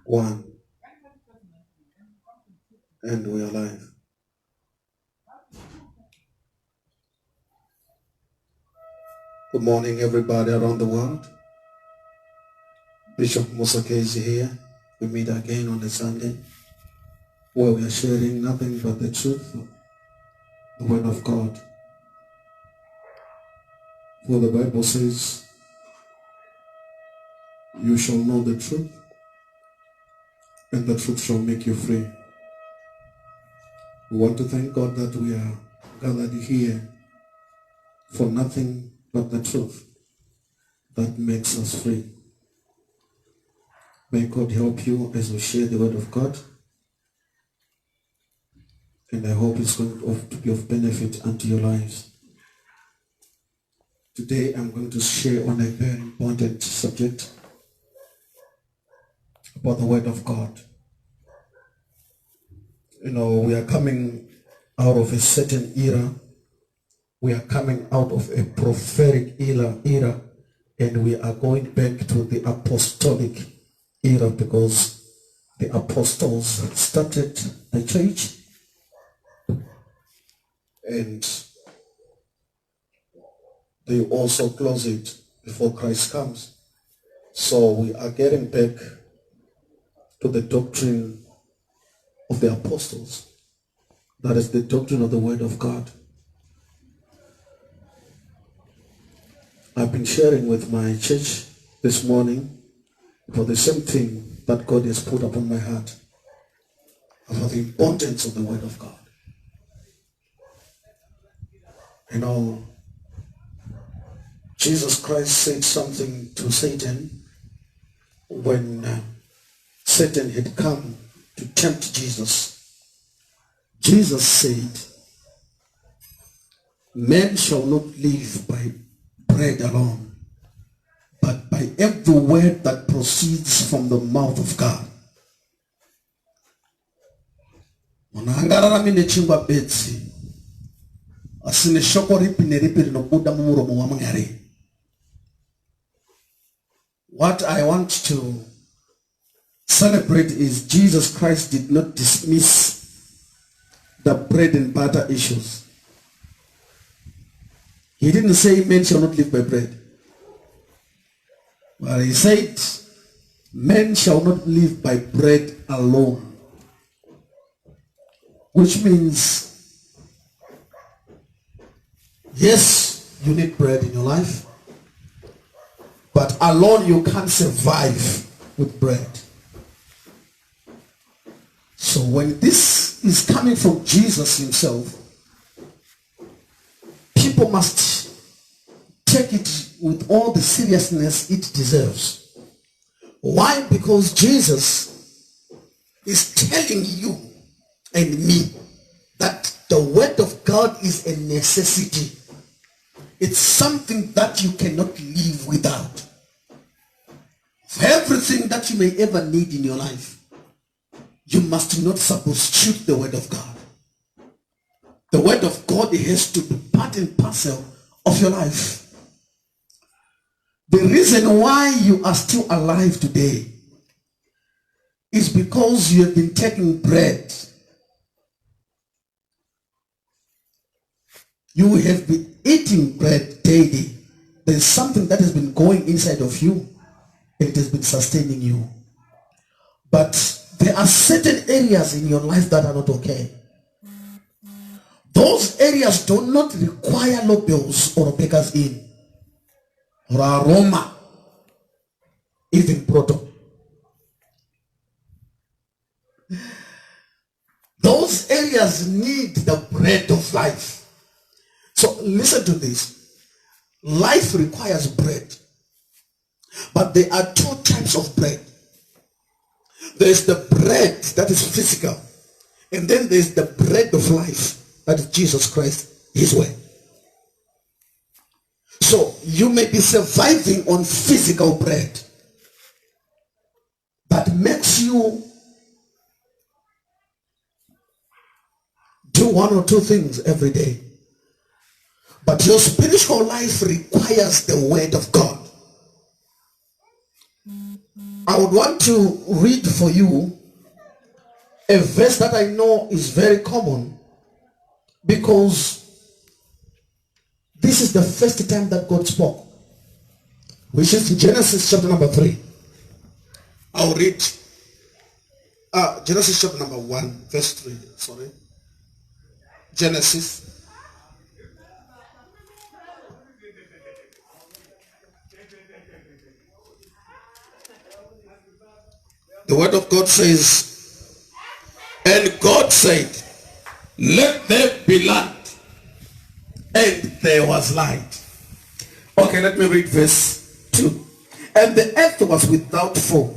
One. And we are live. Good morning, everybody around the world. Bishop Musa Kezi here. We meet again on a Sunday where we are sharing nothing but the truth, the Word of God. For the Bible says, you shall know the truth, and the truth shall make you free. We want to thank God that we are gathered here for nothing but the truth that makes us free. May God help you as we share the Word of God. And I hope it's going to be of benefit unto your lives. Today I'm going to share on a very important subject about the Word of God. You know, we are coming out of a certain era. We are coming out of a prophetic era, and we are going back to the apostolic era because the apostles started the church and they also close it before Christ comes. So we are getting back to the doctrine of the apostles. That is the doctrine of the Word of God. I've been sharing with my church this morning about the same thing that God has put upon my heart, about the importance of the Word of God. You know, Jesus Christ said something to Satan when Satan had come to tempt Jesus. Jesus said, "Man shall not live by bread alone, but by every word that proceeds from the mouth of God." What I want to celebrate is Jesus Christ did not dismiss the bread and butter issues. He didn't say men shall not live by bread. But he said men shall not live by bread alone. Which means, yes, you need bread in your life, but alone you can't survive with bread. So when this is coming from Jesus himself, people must take it with all the seriousness it deserves. Why? Because Jesus is telling you and me that the Word of God is a necessity. It's something that you cannot live without. For everything that you may ever need in your life, you must not substitute the Word of God. The Word of God has to be part and parcel of your life. The reason why you are still alive today is because you have been taking bread. You have been eating bread daily. There is something that has been going inside of you and it has been sustaining you. But there are certain areas in your life that are not okay. Those areas do not require lobels or bakers in or aroma, even proto. Those areas need the bread of life. So listen to this. Life requires bread. But there are two types of bread. There is the bread that is physical. And then there is the bread of life. That is Jesus Christ, his way. So you may be surviving on physical bread that makes you do one or two things every day. But your spiritual life requires the Word of God. I would want to read for you a verse that I know is very common, because this is the first time that God spoke, which is Genesis chapter number 3. I'll read Genesis chapter number 1, verse 3. Sorry. Genesis. The word of God says, and God said, let there be light. And there was light. Okay, let me read verse 2. And the earth was without form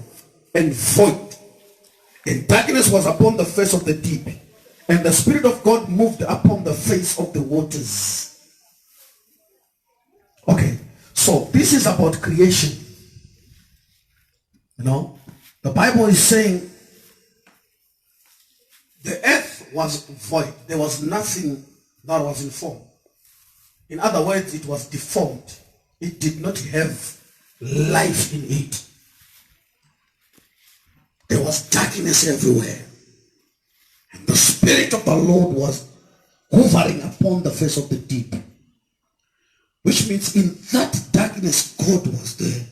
and void, and darkness was upon the face of the deep, and the Spirit of God moved upon the face of the waters. Okay, so this is about creation. You know, the Bible is saying the earth was void. There was nothing that was in form. In other words, it was deformed. It did not have life in it. There was darkness everywhere. And the Spirit of the Lord was hovering upon the face of the deep. Which means in that darkness, God was there.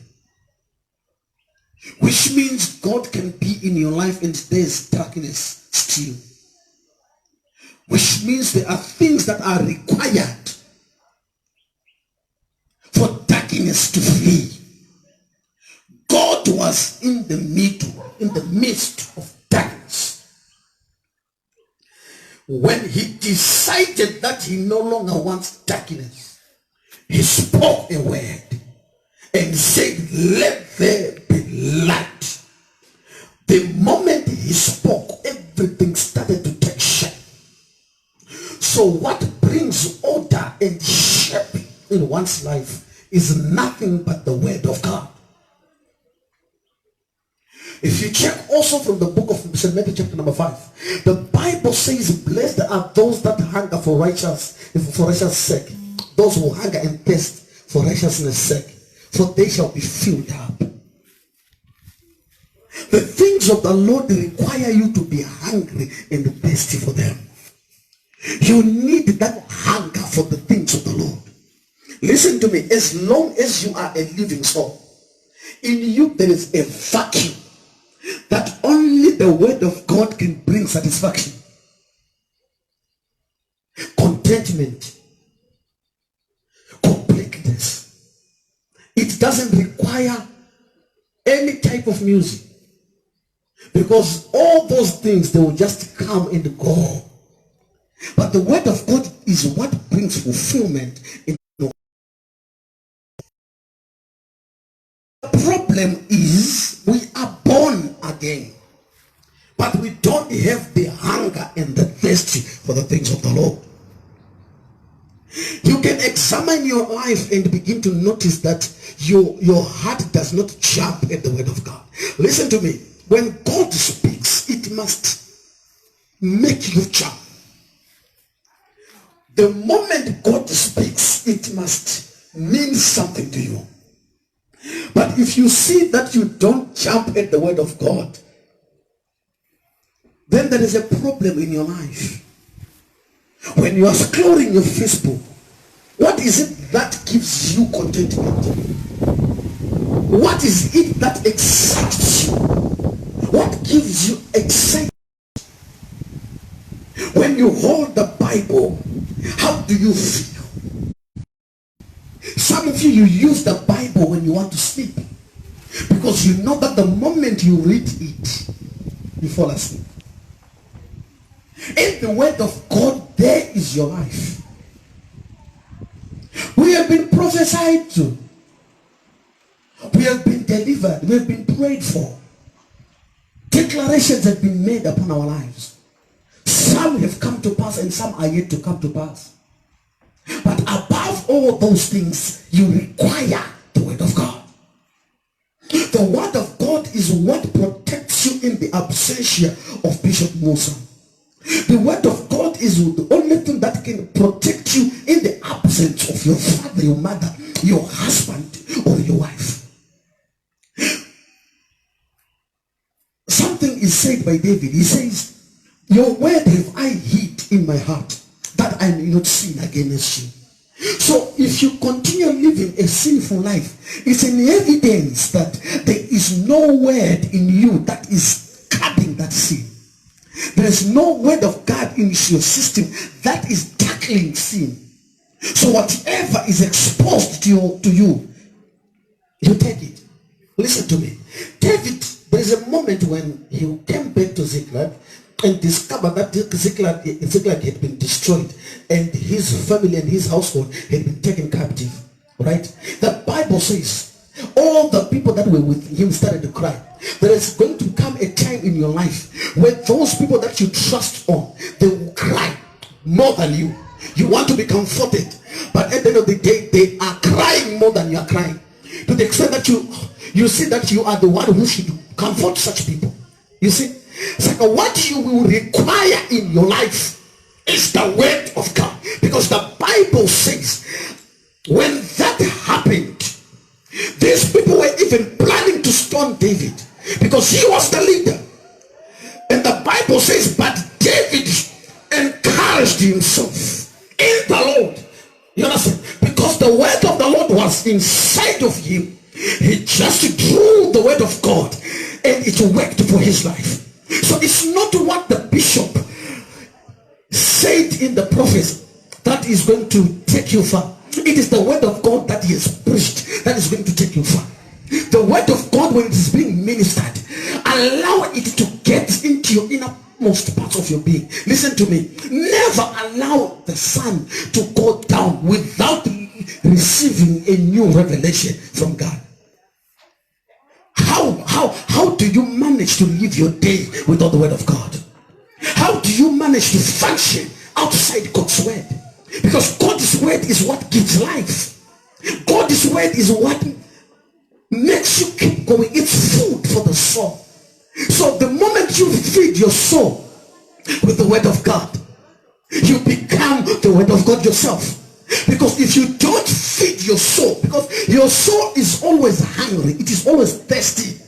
Which means God can be in your life and there's darkness still. Which means there are things that are required for darkness to flee. God was in the midst of darkness. When he decided that he no longer wants darkness, he spoke a word and said, let there be light. The moment he spoke, everything started to take shape. So what brings order and shape in one's life is nothing but the word of God. If you check also from the book of St. Matthew chapter number 5, the Bible says, blessed are those that hunger for righteousness sake, those who hunger and thirst for righteousness sake, for they shall be filled up. The things of the Lord require you to be hungry and thirsty for them. You need that hunger for the things of the Lord. Listen to me. As long as you are a living soul, in you there is a vacuum that only the word of God can bring satisfaction, contentment, completeness. It doesn't require any type of music, because all those things, they will just come and go. But the word of God is what brings fulfillment in your. The problem is we are born again, but we don't have the hunger and the thirst for the things of the Lord. You can examine your life and begin to notice that your heart does not jump at the word of God. Listen to me. When God speaks, it must make you jump. The moment God speaks, it must mean something to you. But if you see that you don't jump at the word of God, then there is a problem in your life. When you are scrolling your Facebook, what is it that gives you contentment? What is it that excites you? What gives you excitement? When you hold the Bible, how do you feel? Some of you use the Bible when you want to sleep, because you know that the moment you read it, you fall asleep. In the word of God, there is your life. We have been prophesied to. We have been delivered. We have been prayed for. Declarations have been made upon our lives. Some have come to pass and some are yet to come to pass. But above all those things, you require the word of God. The word of God is what protects you in the absentia of Bishop Musa. The word of God is the only thing that can protect you in the absence of your father, your mother, your husband, or your wife. is said by David. He says, your word have I hid in my heart, that I may not sin against you. So if you continue living a sinful life, it's an evidence that there is no word in you that is curbing that sin. There is no word of God in your system that is tackling sin. So whatever is exposed to you, you take it. Listen to me. David, there is a moment when he came back to Ziklag and discovered that Ziklag had been destroyed and his family and his household had been taken captive. Right? The Bible says all the people that were with him started to cry. There is going to come a time in your life where those people that you trust on, they will cry more than you. You want to be comforted, but at the end of the day, they are crying more than you are crying. To the extent that you see that you are the one who should comfort such people. You see? It's like what you will require in your life is the word of God. Because the Bible says when that happened, these people were even planning to stone David because he was the leader. And the Bible says, but David encouraged himself in the Lord. You understand? Because the word of the Lord was inside of him. He just drew the word of God and it worked for his life. So it's not what the bishop said in the prophecy that is going to take you far. It is the word of God that he has preached that is going to take you far. The word of God, when it is being ministered, allow it to get into your innermost parts of your being. Listen to me. Never allow the sun to go down without receiving a new revelation from God. How do you manage to live your day without the word of God? How do you manage to function outside God's word? Because God's word is what gives life. God's word is what makes you keep going. It's food for the soul. So the moment you feed your soul with the word of God, you become the word of God yourself. Because if you don't feed your soul, because your soul is always hungry, it is always thirsty.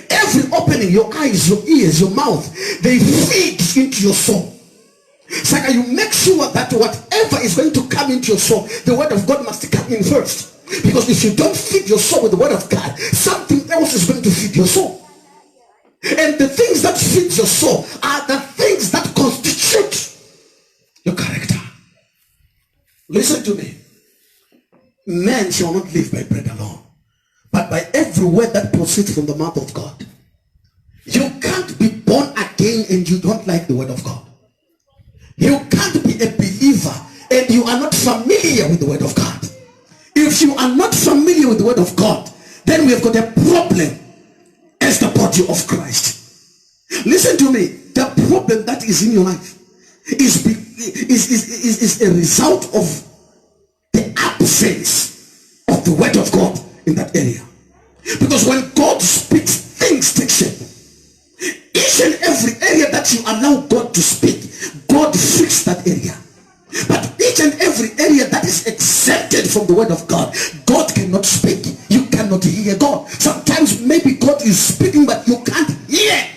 Every opening, your eyes, your ears, your mouth, they feed into your soul. It's like you make sure that whatever is going to come into your soul, the word of God must come in first. Because if you don't feed your soul with the word of God, something else is going to feed your soul. And the things that feed your soul are the things that constitute your character. Listen to me. Man shall not live by bread alone, but by every word that proceeds from the mouth of God. You can't be born again and you don't like the word of God. You can't be a believer and you are not familiar with the word of God. If you are not familiar with the word of God, then we have got a problem as the body of Christ. Listen to me. The problem that is in your life is a result of the absence of the word of God in that area. Because when God speaks, things take shape. Each and every area that you allow God to speak, God fixes that area. But each and every area that is exempted from the word of God, God cannot speak. You cannot hear God. Sometimes maybe God is speaking but you can't hear.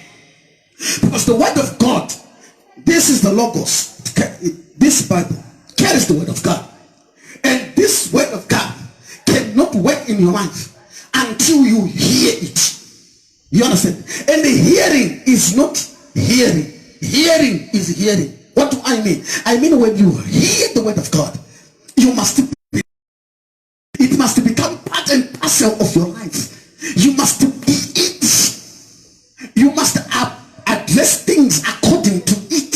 Because the word of God, this is the Logos. This Bible carries the word of God. And this word of God cannot work in your life until you hear it. You understand? And the hearing is not hearing. Hearing is hearing. What do I mean? I mean when you hear the word of God, it must become part and parcel of your life. You must be it. You must address things according to it.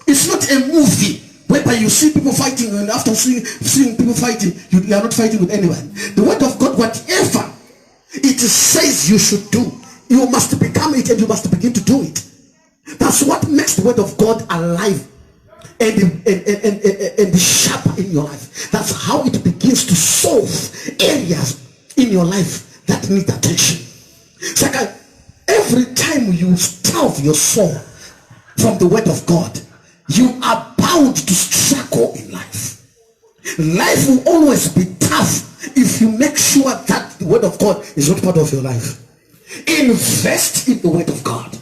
It's not a movie whereby you see people fighting and after seeing people fighting, you are not fighting with anyone. The word of God, whatever it says you should do, you must become it and you must begin to do it. That's what makes the word of God alive and sharp in your life. That's how it begins to solve areas in your life that need attention. It's like every time you starve your soul from the word of God, you are bound to struggle in life. Life will always be tough if you make sure that the word of God is not part of your life. Invest in the word of God.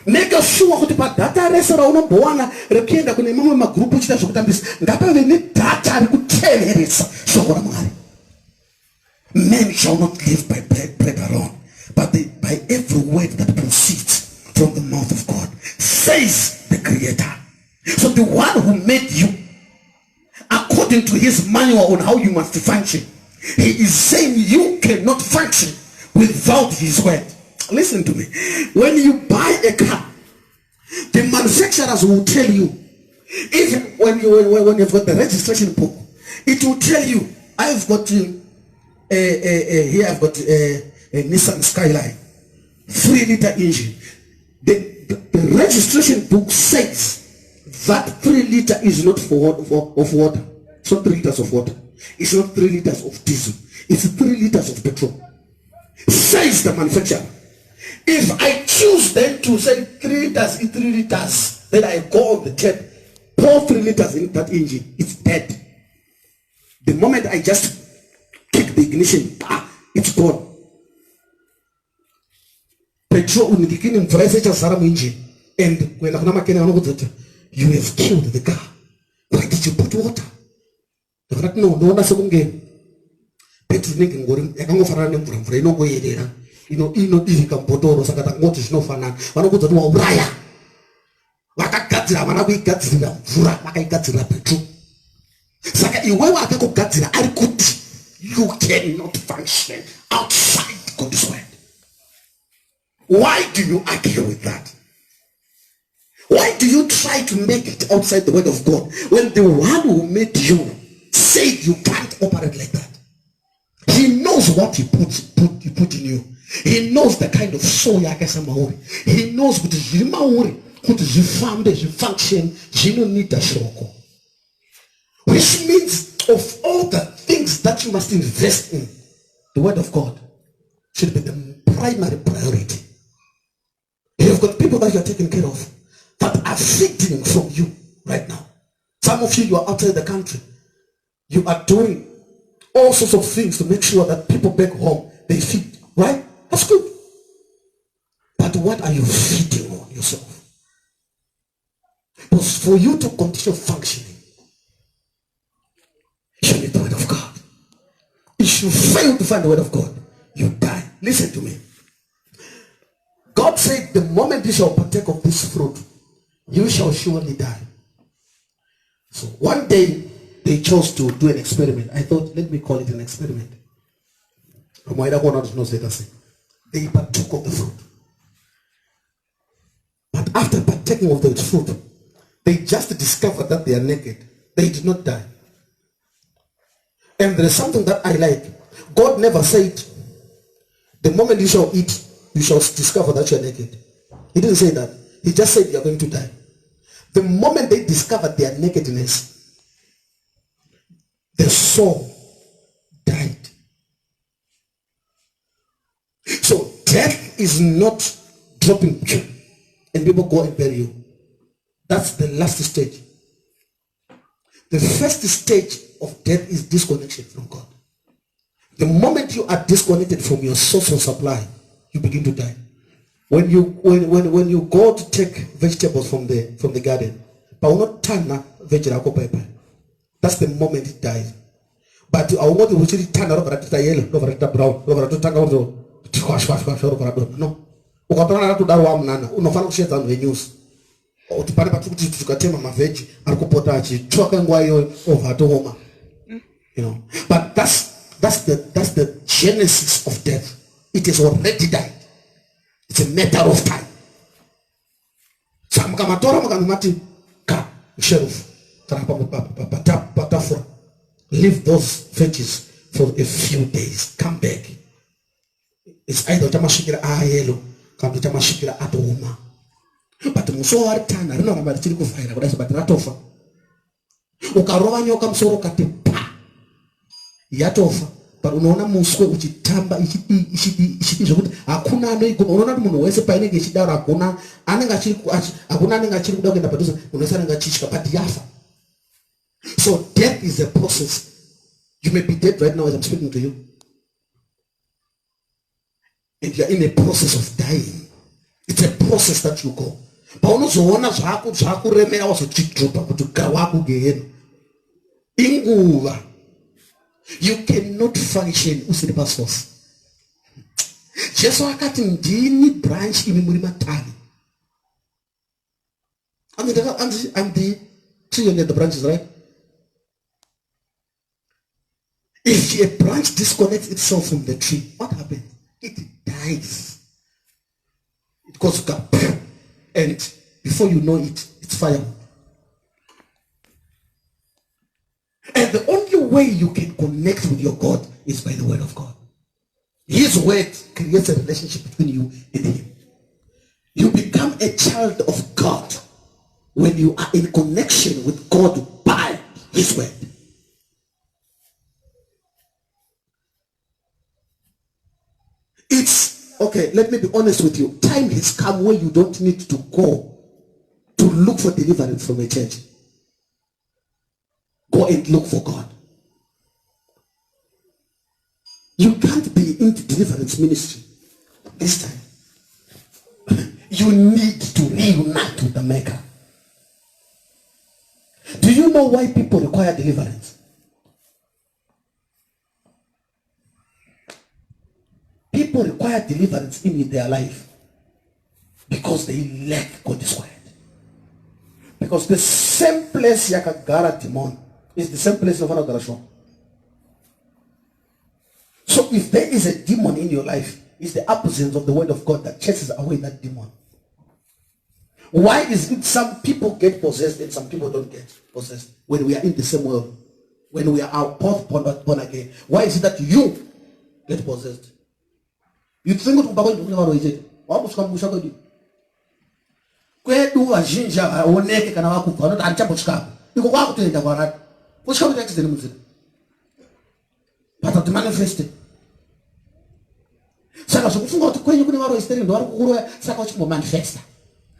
Make sure kuti padata rese raunombowana rekuenda kune mamwe magrupu uchita zvekutambisa ngapave nedhata rekuteveresa shoko raMwari. Men shall not live by bread alone, but by every word that proceeds from the mouth of God, says the Creator. So the one who made you, according to his manual on how you must function, he is saying you cannot function without his word. Listen to me. When you buy a car, the manufacturers will tell you, even when you've got the registration book, it will tell you, I've got here I've got a Nissan Skyline, 3-liter engine. The registration book says that 3 liter is not of water. It's not 3 liters of water. It's not 3 liters of diesel. It's 3 liters of petrol. Says the manufacturer. If I choose then to say 3 liters is 3 liters, then I go on the tap, pour 3 liters in that engine, it's dead. The moment I just kick the ignition, it's gone. Petrol unikikini mfresecha sara mwinjini. And when you have killed the car. Why did you put water? No, Petro ningi ngori yakangofana nemvura inongoyerera inodivika mbotoro saka takungoti zvinofanana vanokudza kuti wauraya vakagadzira vana kuigadzirira mvura vakaigadzirira petro saka iwewe akakugadzira ari kuti you cannot function outside God's word. Why do you argue with that? Why do you try to make it outside the word of God when the one who made you said you can't operate like that? He knows what he put in you. He knows the kind of soul yakasamauri. He knows kuti zviri mauri kuti zvifambe zvifunction zvinonita shoko. Which means of all the things that you must invest in, the word of God should be the primary priority. You've got people that you are taking care of that are feeding from you right now. Some of you are outside the country. You are doing all sorts of things to make sure that people back home, they feed. Right? That's good. But what are you feeding on yourself? Because for you to continue functioning, you need the word of God. If you fail to find the word of God, you die. Listen to me. God said, the moment you shall partake of this fruit, you shall surely die. So one day, they chose to do an experiment. I thought, let me call it an experiment. They partook of the fruit. But after partaking of the fruit, they just discovered that they are naked. They did not die. And there is something that I like. God never said, the moment you shall eat, you shall discover that you are naked. He didn't say that. He just said you are going to die. The moment they discovered their nakedness, the soul died. So death is not dropping and people go and bury you. That's the last stage. The first stage of death is disconnection from God. The moment you are disconnected from your source of supply, you begin to die. When you go to take vegetables from the garden, that's the moment it dies. But I want to turn over at the yellow, over at the brown, over at the tango, no. Ukatona to dawa mnana, unofana kusheta on the news. Utipane patukuti tukatema maveji, alikupota achi, choka ngwayo over to homa. You know. But that's the genesis of death. It is already died. It's a matter of time. Samkamatora makamati ka sheriff. Leave those veggies for a few days. Come back. It's either chamashikira ayelo, come to chamashikira atoma. But muso aritana, rino kama chiri kufaira, but but ratofa. Ukarova nyoka msoro kati pa. Yatofa. But unaona muswe uchitamba ishiti zokuti hakuna anoigoma. Unaona munhu wese painenge ichidaro hakuna anenge achiri kuda kuenda padhuze, unose anenge achichika but yafa. So death is a process. You may be dead right now as I'm speaking to you. And you are in a process of dying. It's a process that you go. Paunozoona zvakuremera wazochidropa kuti gawa kugehena inguva. You cannot function usiri pasource. Jesu akati ndini branch imi muri matavi. I'm the tree and the branches, right? If a branch disconnects itself from the tree, what happens? It dies. It goes up, and before you know it, it's firewood. And the only way you can connect with your God is by the word of God. His word creates a relationship between you and him. You become a child of God when you are in connection with God by his word. It's, okay, let me be honest with you. Time has come where you don't need to go to look for deliverance from a church. Go and look for God. You can't be into deliverance ministry this time. You need to reunite with the Maker. Do you know why people require deliverance? People require deliverance in their life because they lack God's word. Because the same place yakagara demon is the same place of another show. So if there is a demon in your life, it's the absence of the word of God that chases away that demon. Why is it some people get possessed and some people don't get possessed when we are in the same world? When we are both born again. Why is it that you get possessed? You think what Baba is it? What was come to kwedu vazhinji haoneke kana vakubva vanoti handichambosvikapo iko kwakutoenda kwarati kusvika kuti accident muzira but kuti manifested. Saka zvokufunga kuti kwenyu kune varoisteri ndo vari kukuroya saka uchimbomanifesta.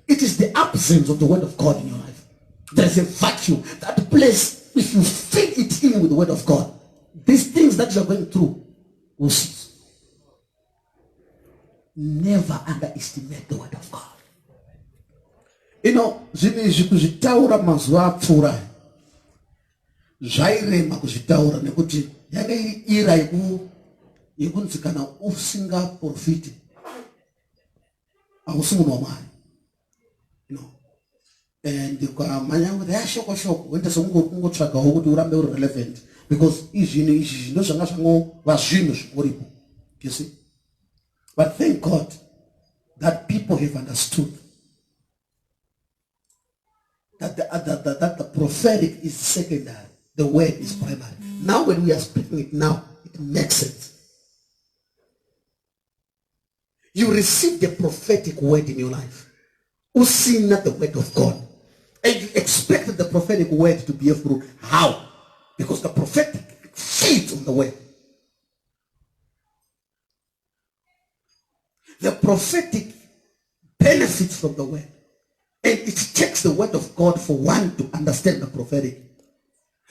It is the absence of the word of God in your life. There is a vacuum. That place, if you fill it in with the word of God, these things that you are going through will cease. Never underestimate the word of God. You know, zvitaura mazuva apfuura zvairema kuzvitaura nekuti yakairi ira yekunzi kana usingaprofiti hausi munhu waMwari. You know, and ukamanya kuti yashoko shoko wenda sekungotsvagawo kuti urambe uri relevant because izvinhu izvi zvino zvanga zvangova zvinhu zvingoripo. You see, but thank God that people have understood that the prophetic is secondary, the word is primary. Now when we are speaking it now, it makes sense. You receive the prophetic word in your life. You see not the word of God. And you expect the prophetic word to be a fruit. How? Because the prophetic feeds on the word. The prophetic benefits from the word. And it takes the word of God for one to understand the prophetic.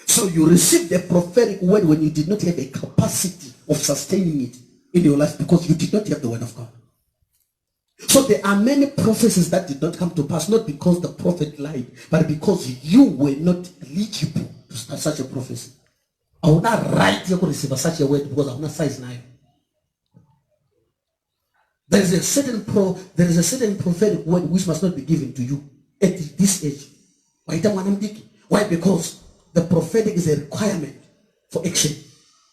So you receive the prophetic word when you did not have a capacity of sustaining it in your life because you did not have the word of God. So there are many prophecies that did not come to pass, not because the prophet lied, but because you were not eligible to start such a prophecy. I will not write you to receive such a word because I will not size now. There is a certain prophetic word which must not be given to you at this age. Why? Because the prophetic is a requirement for action.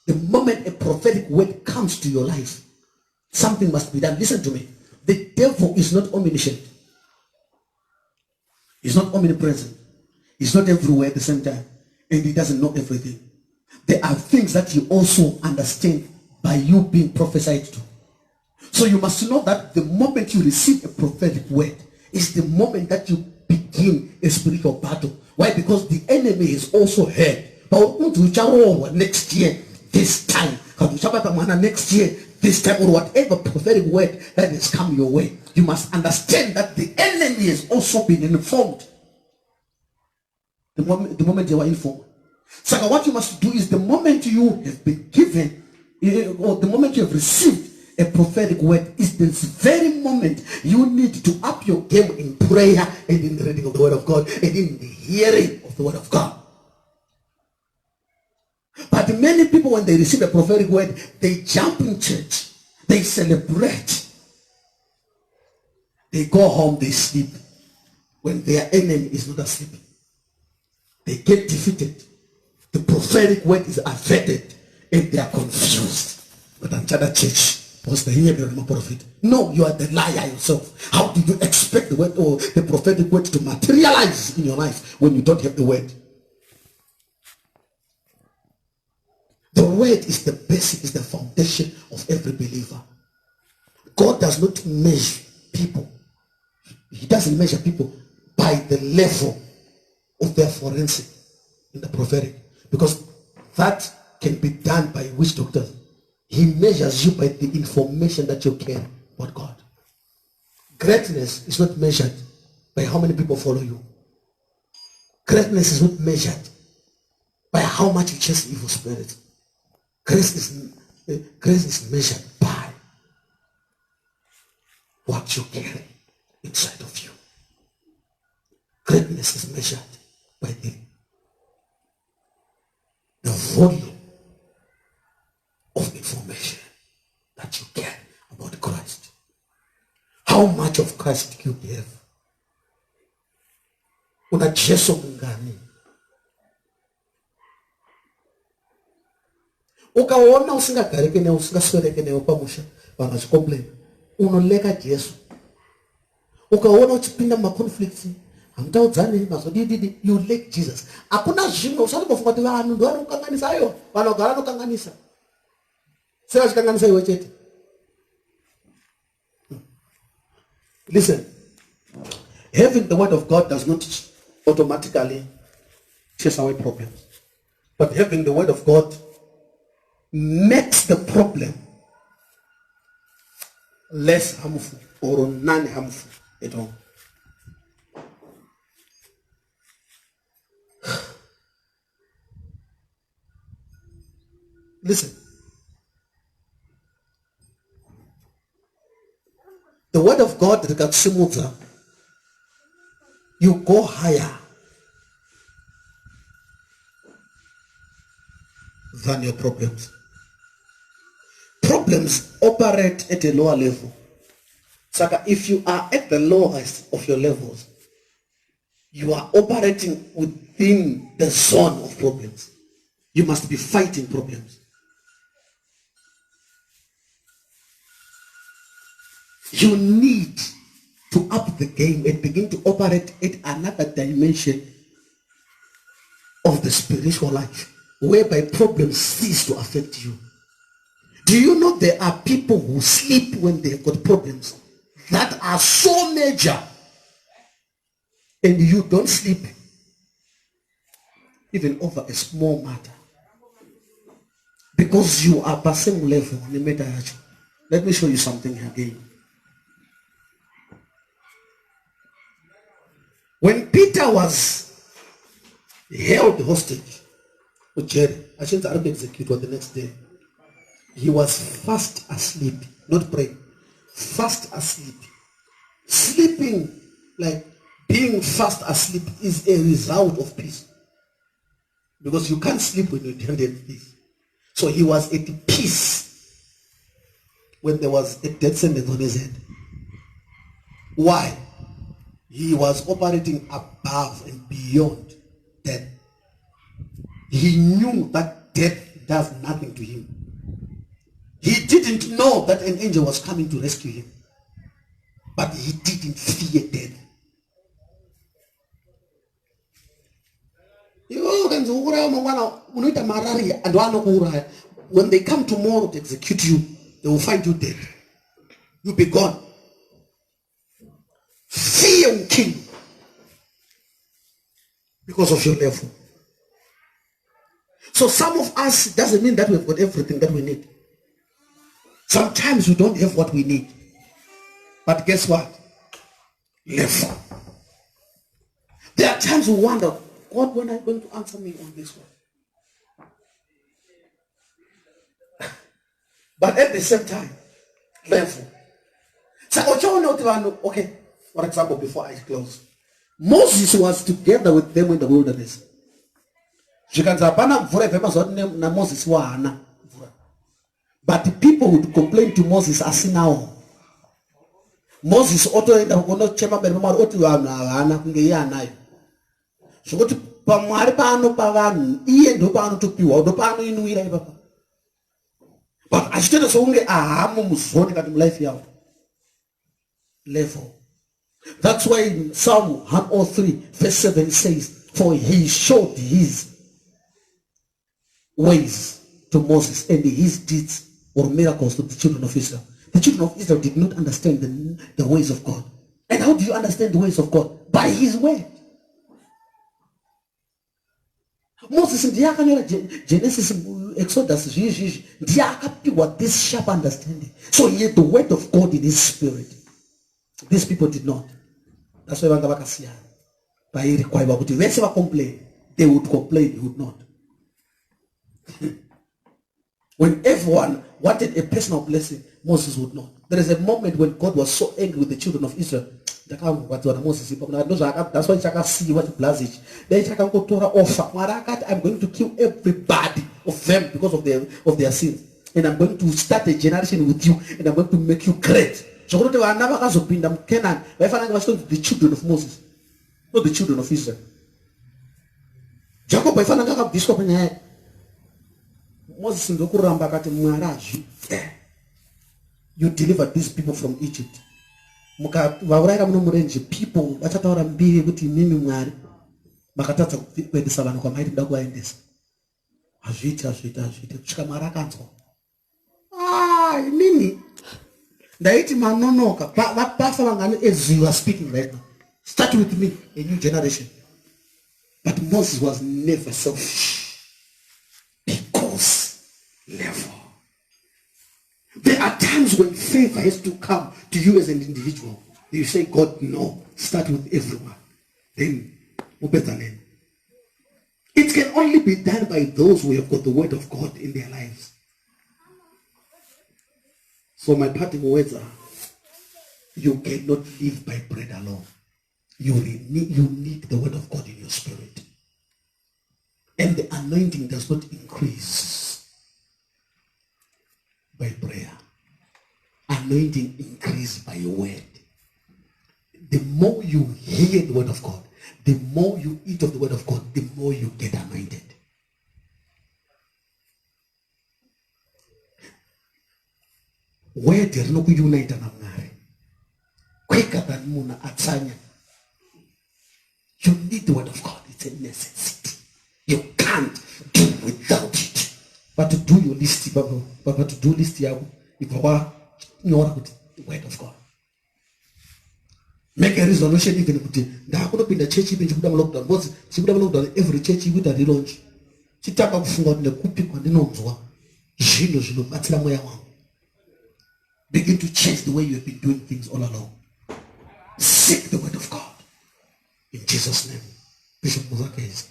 The moment a prophetic word comes to your life, something must be done. Listen to me. The devil is not omniscient. He's not omnipresent. He's not everywhere at the same time. And he doesn't know everything. There are things that you also understand by you being prophesied to. So you must know that the moment you receive a prophetic word is the moment that you begin a spiritual battle. Why? Because the enemy is also heard. Next year, this time. Next year, this time, or whatever prophetic word that has come your way. You must understand that the enemy has also been informed. The moment you are informed. So what you must do is the moment you have been given, or the moment you have received a prophetic word is this very moment you need to up your game in prayer and in the reading of the word of God and in the hearing of the word of God. But many people, when they receive a prophetic word, they jump in church, they celebrate, they go home, they sleep when their enemy is not asleep. They get defeated. The prophetic word is averted and they are confused. But another church was the hearing of a prophet. No, you are the liar yourself. How do you expect the word or the prophetic word to materialize in your life when you don't have the word? The word is the basic, is the foundation of every believer. God does not measure people. He doesn't measure people by the level of their forensic in the prophetic, because that can be done by witch doctors. He measures you by the information that you carry about God. Greatness is not measured by how many people follow you. Greatness is not measured by how much you chase evil spirits. Grace is measured by what you carry inside of you. Greatness is measured by the volume of information that you carry about Christ. How much of Christ do you have? Una Jesu mngani? Ukaona usingagariki naye, usingasweleke naye pamusha, vangachikomplain, unoleka Jesu. Ukaona uchipinda maconflicts, hamtaudzane mazodididi, you like Jesus. Hakuna zvimwe usati kufunga kuti vanhu ndo vanokanganisa ayo, vanogara nokanganisa. Sei vachikanganisa iwe chete? Listen, having the word of God does not automatically chase away problems. But having the word of God makes the problem less harmful or non-harmful at all. Listen. The word of God rikakusimudza, you go higher than your problems. Problems operate at a lower level. So if you are at the lowest of your levels, you are operating within the zone of problems. You must be fighting problems. You need to up the game and begin to operate at another dimension of the spiritual life, whereby problems cease to affect you. Do you know there are people who sleep when they've got problems that are so major, and you don't sleep even over a small matter because you are passing level on the matter. Let me show you something again. When Peter was held hostage with Jerry, I shouldn't have executed the next day. He was fast asleep, not praying, fast asleep. Sleeping, like being fast asleep, is a result of peace. Because you can't sleep when you don't have peace. So he was at peace when there was a death sentence on his head. Why? He was operating above and beyond death. He knew that death does nothing to him. He didn't know that an angel was coming to rescue him. But he didn't fear death. When they come tomorrow to execute you, they will find you dead. You'll be gone. Fear will kill you because of your level. So some of us, doesn't mean that we've got everything that we need. Sometimes we don't have what we need. But guess what? Level. There are times we wonder, God, when are you going to answer me on this one? But at the same time, level. Okay, for example, before I close, Moses was together with them in the wilderness. But the people would complain to Moses as now. Moses otoenda kunochema berima oti ana kunge anayo. Zvekuti pamwari paano pavanhu iye ndo paanotopiwa ndo paanoinuira ipapa. But achitoita sokunge ahamo muzoni kati mulife yavo. Level. That's why in Psalm 103 verse 7 says, for he showed his ways to Moses and his deeds or miracles to the children of Israel. The children of Israel did not understand the ways of God. And how do you understand the ways of God? By his word. Moses in Genesis, Exodus, this sharp understanding. So he had the word of God in his spirit. These people did not. That's why they complain, they would complain, they would not. When everyone wanted a personal blessing, Moses would not. There is a moment when God was so angry with the children of Israel. That's why I can see what blessing. I'm going to kill everybody of them because of their sins. And I'm going to start a generation with you, and I'm going to make you great. So the children of Moses, not the children of Israel. Jacob, Moses you delivered these people from Egypt. People as you are speaking right now. Start with me, a new generation. But Moses was never selfish. Because level. There are times when favor has to come to you as an individual. You say, God, no. Start with everyone. Then, it can only be done by those who have got the word of God in their lives. So my parting words are, you cannot live by bread alone. You need the word of God in your spirit. And the anointing does not increase by prayer. Anointing increases by your word. The more you hear the word of God, the more you eat of the word of God, the more you get anointed. Where there is no unite quicker than Muna Atsanya. You need the word of God. It's a necessity. You can't do without it. But to do your list, Papa, to do list, if you are not the word of God. Make a resolution even put it. Now I'm going to be in the church even if you don't lockdown. But she would have locked down every church with a relaunch. She tap up for the cookie on the nose. Begin to change the way you have been doing things all along. Seek the word of God. In Jesus' name. Bishop Muzaka is.